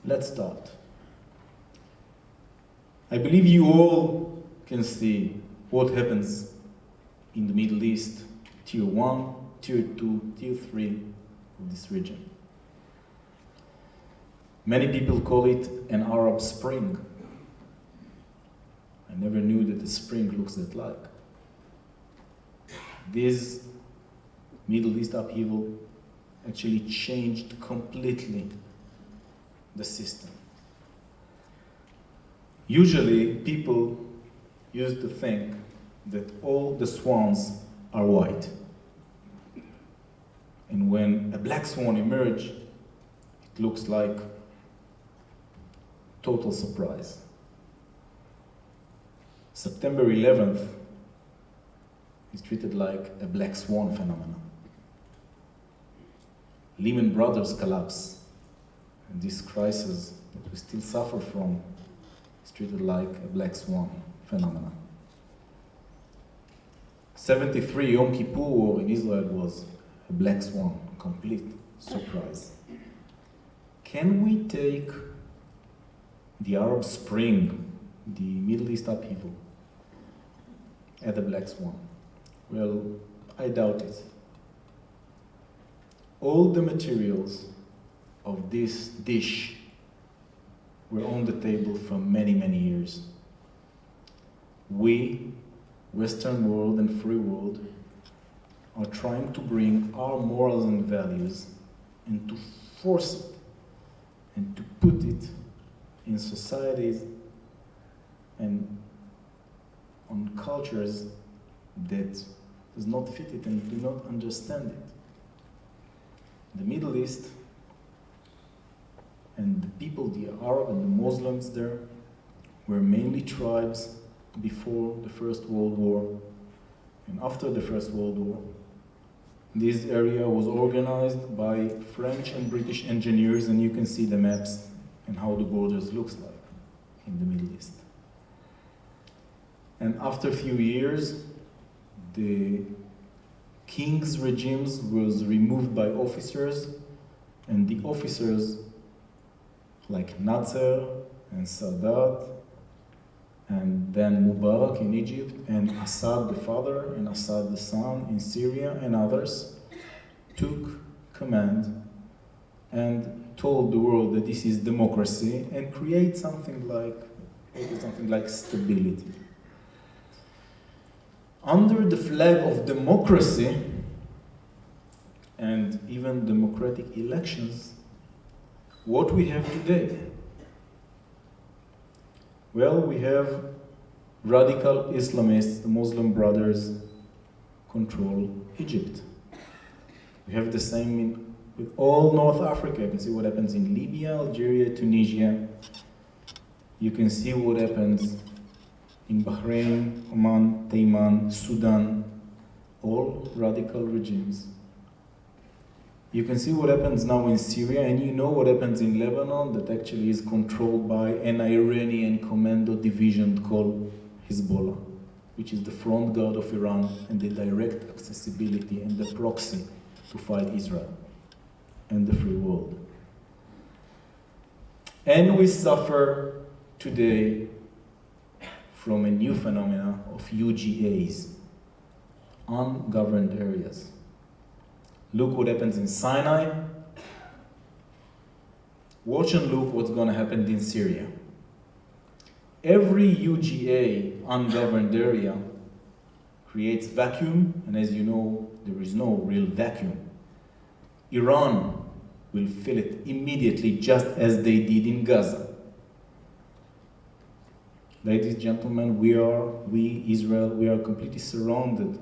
Let's start. I believe you all can see what happens in the Middle East, Tier 1, Tier 2, Tier 3 of this region. Many people call it an Arab Spring. I never knew that the spring looks that like. This Middle East upheaval actually changed completely the system. Usually, people used to think that all the swans are white. And when a black swan emerges, it looks like total surprise. September 11th is treated like a black swan phenomenon. Lehman Brothers collapse, and this crisis that we still suffer from is treated like a black swan phenomenon. 73 Yom Kippur War in Israel was a black swan, complete surprise. Can we take the Arab Spring, the Middle East upheaval, as a black swan? Well, I doubt it. All the materials of this dish were on the table for many, many years. We, Western world and free world, are trying to bring our morals and values and to force it and to put it in societies and on cultures that does not fit it and do not understand it. The Middle East and the people, the Arab and the Muslims there, were mainly tribes before the First World War. And after the First World War, this area was organized by French and British engineers, and you can see the maps and how the borders looks like in the Middle East. And after a few years, the king's regimes was removed by officers, and the officers like Nasser and Sadat, and then Mubarak in Egypt, and Assad the father and Assad the son in Syria, and others, took command and told the world that this is democracy and create something like stability. Under the flag of democracy and even democratic elections, what we have today? Well, we have radical Islamists, the Muslim Brothers, control Egypt. We have the same with all North Africa. You can see what happens in Libya, Algeria, Tunisia. You can see what happens in Bahrain, Oman, Taiman, Sudan, all radical regimes. You can see what happens now in Syria, and you know what happens in Lebanon, that actually is controlled by an Iranian commando division called Hezbollah, which is the front guard of Iran and the direct accessibility and the proxy to fight Israel and the free world. And we suffer today from a new phenomena of UGAs, ungoverned areas. Look what happens in Sinai. Watch and look what's going to happen in Syria. Every UGA, ungoverned area, creates vacuum, and as you know, there is no real vacuum. Iran will fill it immediately, just as they did in Gaza. Ladies and gentlemen, we Israel, we are completely surrounded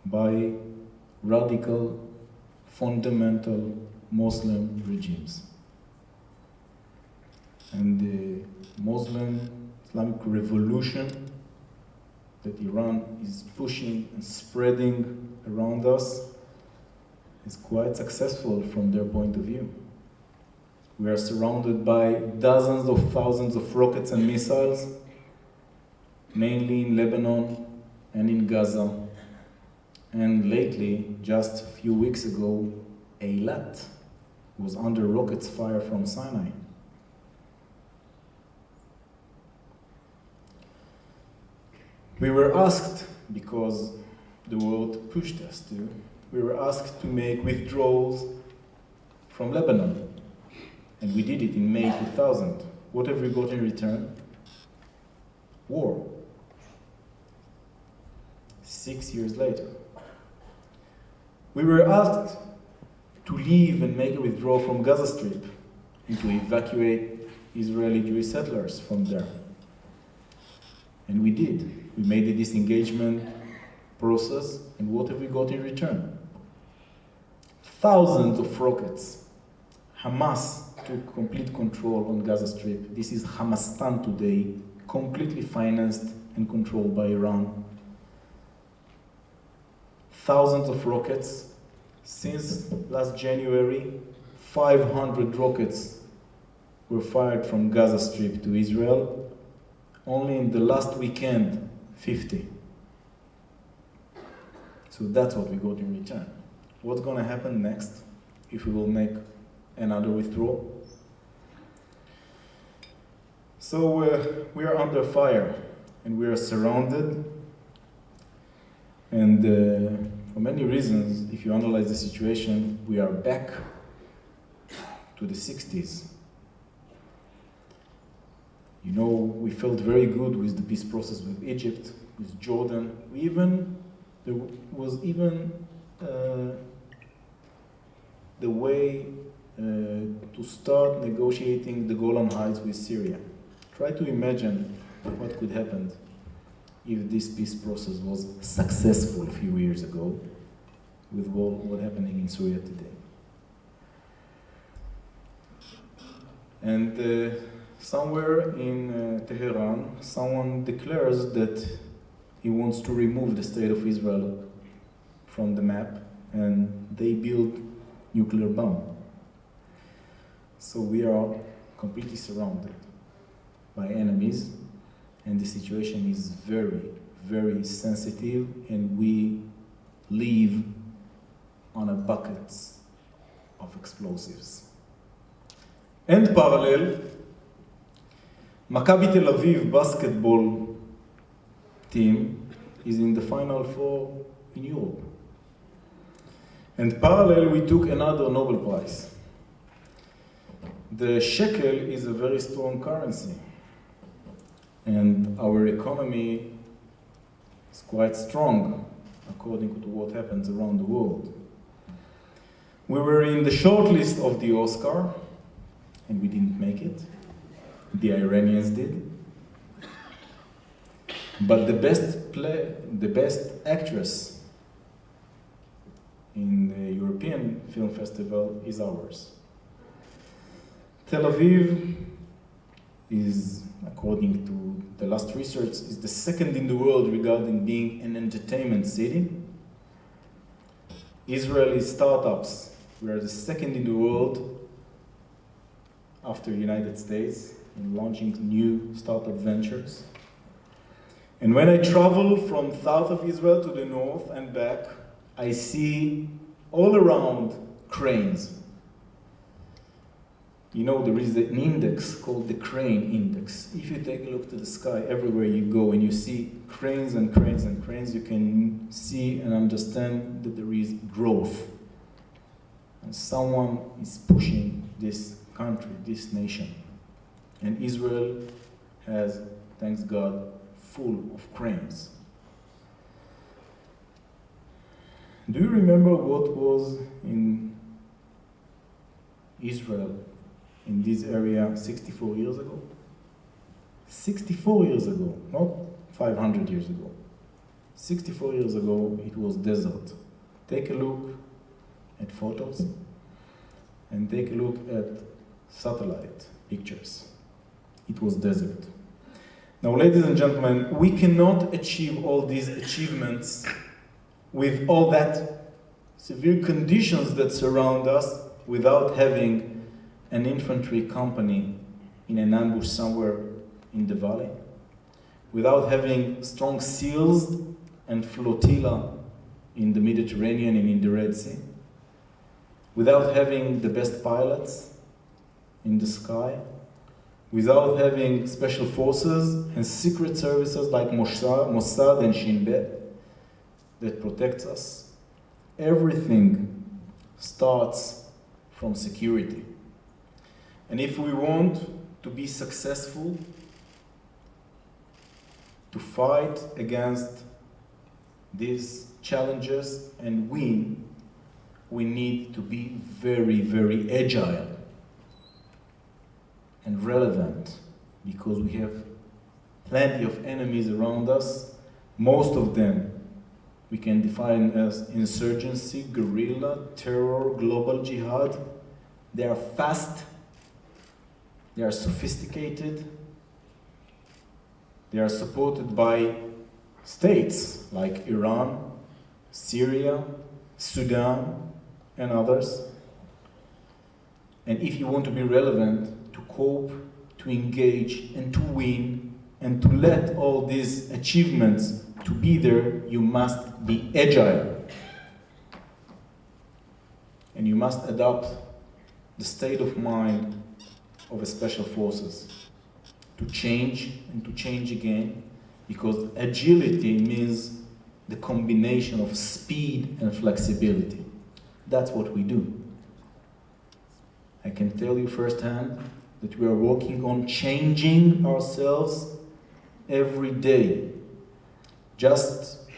by radical, fundamental Muslim regimes. And the Muslim Islamic revolution that Iran is pushing and spreading around us is quite successful from their point of view. We are surrounded by dozens of thousands of rockets and missiles, mainly in Lebanon and in Gaza. And lately, just a few weeks ago, Eilat was under rockets fire from Sinai. We were asked, because the world pushed us to, we were asked to make withdrawals from Lebanon. And we did it in May 2000. What have we got in return? War. 6 years later. We were asked to leave and make a withdrawal from Gaza Strip and to evacuate Israeli Jewish settlers from there. And we did. We made a disengagement process, and what have we got in return? Thousands of rockets. Hamas took complete control on Gaza Strip. This is Hamastan today, completely financed and controlled by Iran. Thousands of rockets. Since last January, 500 rockets were fired from Gaza Strip to Israel. Only in the last weekend, 50. So that's what we got in return. What's going to happen next if we will make another withdrawal? So we are under fire and we are surrounded. And for many reasons, if you analyze the situation, we are back to the 60s. You know, we felt very good with the peace process with Egypt, with Jordan. There was even the way to start negotiating the Golan Heights with Syria. Try to imagine what could happen if this peace process was successful a few years ago with what's happening in Syria today. And somewhere in Tehran, someone declares that he wants to remove the state of Israel from the map, and they build nuclear bomb. So we are completely surrounded by enemies, and the situation is very, very sensitive, and we live on a bucket of explosives. And parallel, Maccabi Tel Aviv basketball team is in the Final Four in Europe. And parallel, we took another Nobel Prize. The shekel is a very strong currency, and our economy is quite strong according to what happens around the world. We were in the shortlist of the Oscar, and we didn't make it. The Iranians did. But the best actress in the European Film Festival is ours. Tel Aviv is, according to the last research, is the second in the world regarding being an entertainment city. Israeli startups, we are the second in the world after the United States in launching new startup ventures. And when I travel from south of Israel to the north and back, I see all around cranes. You know, there is an index called the crane index. If you take a look to the sky, everywhere you go and you see cranes and cranes and cranes, you can see and understand that there is growth. And someone is pushing this country, this nation. And Israel has, thanks God, full of cranes. Do you remember what was in Israel, in this area, 64 years ago? 64 years ago, not 500 years ago. 64 years ago, it was desert. Take a look at photos and take a look at satellite pictures. It was desert. Now, ladies and gentlemen, we cannot achieve all these achievements with all that severe conditions that surround us without having an infantry company in an ambush somewhere in the valley, without having strong seals and flotilla in the Mediterranean and in the Red Sea, without having the best pilots in the sky, without having special forces and secret services like Mossad and Shin Bet that protects us. Everything starts from security. And if we want to be successful, to fight against these challenges and win, we need to be very, very agile and relevant, because we have plenty of enemies around us. Most of them we can define as insurgency, guerrilla, terror, global jihad. They are fast, they are sophisticated, they are supported by states like Iran, Syria, Sudan, and others. And if you want to be relevant, to cope, to engage, and to win, and to let all these achievements to be there, you must be agile. And you must adopt the state of mind of the special forces to change and to change again, because agility means the combination of speed and flexibility. That's what we do. I can tell you firsthand that we are working on changing ourselves every day. Just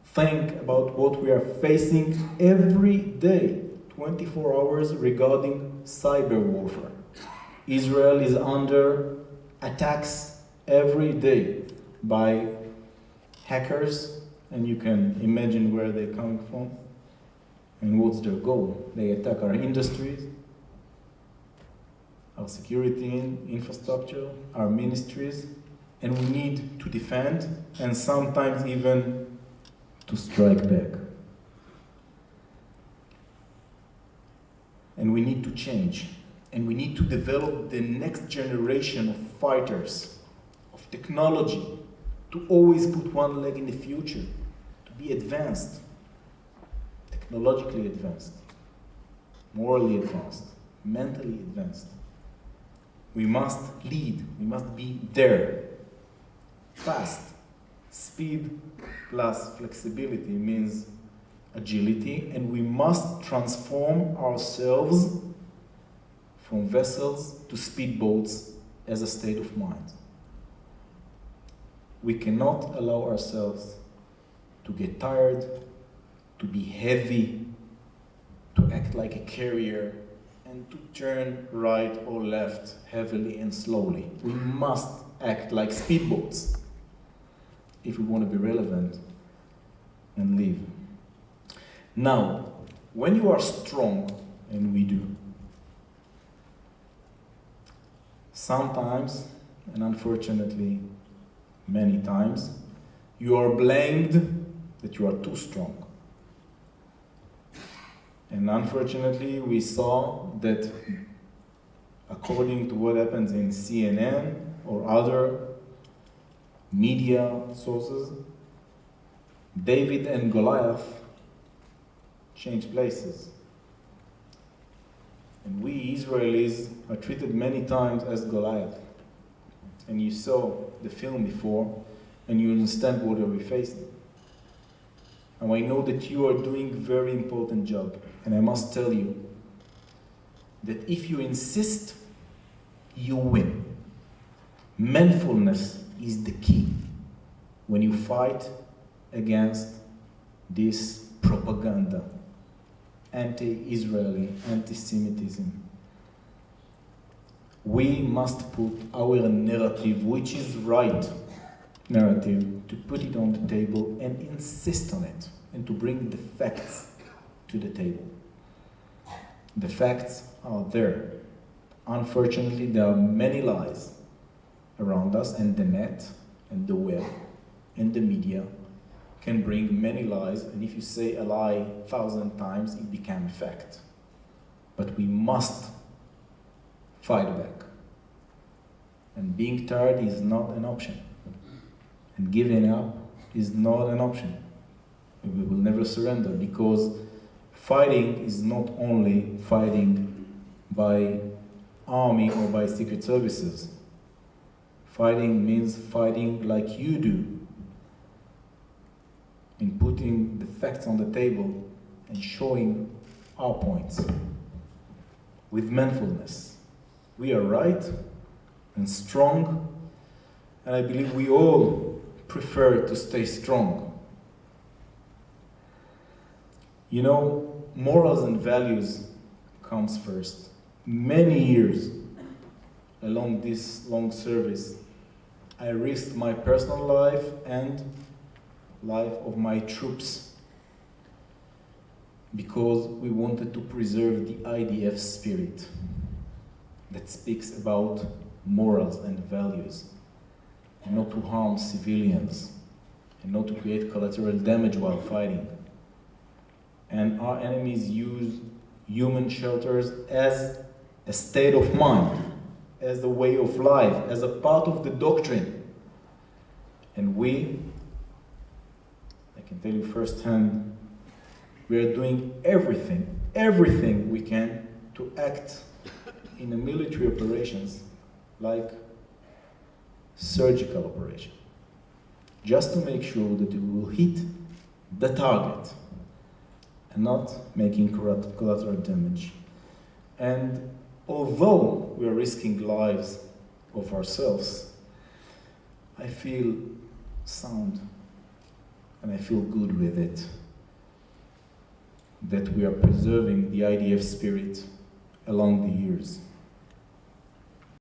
think about what we are facing every day, 24 hours, regarding cyber warfare. Israel is under attacks every day by hackers, and you can imagine where they're coming from and what's their goal. They attack our industries, our security infrastructure, our ministries, and we need to defend and sometimes even to strike back. And we need to change, and we need to develop the next generation of fighters, of technology, to always put one leg in the future, to be advanced, technologically advanced, morally advanced, mentally advanced. We must lead, we must be there. Fast. Speed plus flexibility means agility, and we must transform ourselves from vessels to speedboats as a state of mind. We cannot allow ourselves to get tired, to be heavy, to act like a carrier, and to turn right or left heavily and slowly. We must act like speedboats if we want to be relevant and live. Now, when you are strong, and we do, sometimes, and unfortunately many times, you are blamed that you are too strong. And unfortunately, we saw that according to what happens in CNN or other media sources, David and Goliath changed places. And we Israelis are treated many times as Goliath. And you saw the film before, and you understand what are we facing. And I know that you are doing a very important job. And I must tell you that if you insist, you win. Manfulness is the key when you fight against this propaganda, anti-Israeli, anti-Semitism. We must put our narrative, which is right narrative, to put it on the table and insist on it, and to bring the facts to the table. The facts are there. Unfortunately, there are many lies around us, and the net, and the web, and the media can bring many lies, and if you say a lie 1,000 times, it becomes a fact. But we must fight back. And being tired is not an option. And giving up is not an option. We will never surrender, because fighting is not only fighting by army or by secret services. Fighting means fighting like you do, in putting the facts on the table and showing our points with manfulness. We are right and strong, and I believe we all prefer to stay strong. You know, morals and values comes first. Many years along this long service, I risked my personal life and life of my troops because we wanted to preserve the IDF spirit that speaks about morals and values, and not to harm civilians, and not to create collateral damage while fighting. And our enemies use human shelters as a state of mind, as a way of life, as a part of the doctrine. And we, I can tell you firsthand, we are doing everything we can to act in a military operations like surgical operation, just to make sure that we will hit the target and not making collateral damage. And although we are risking lives of ourselves, I feel sound and I feel good with it, that we are preserving the IDF spirit along the years.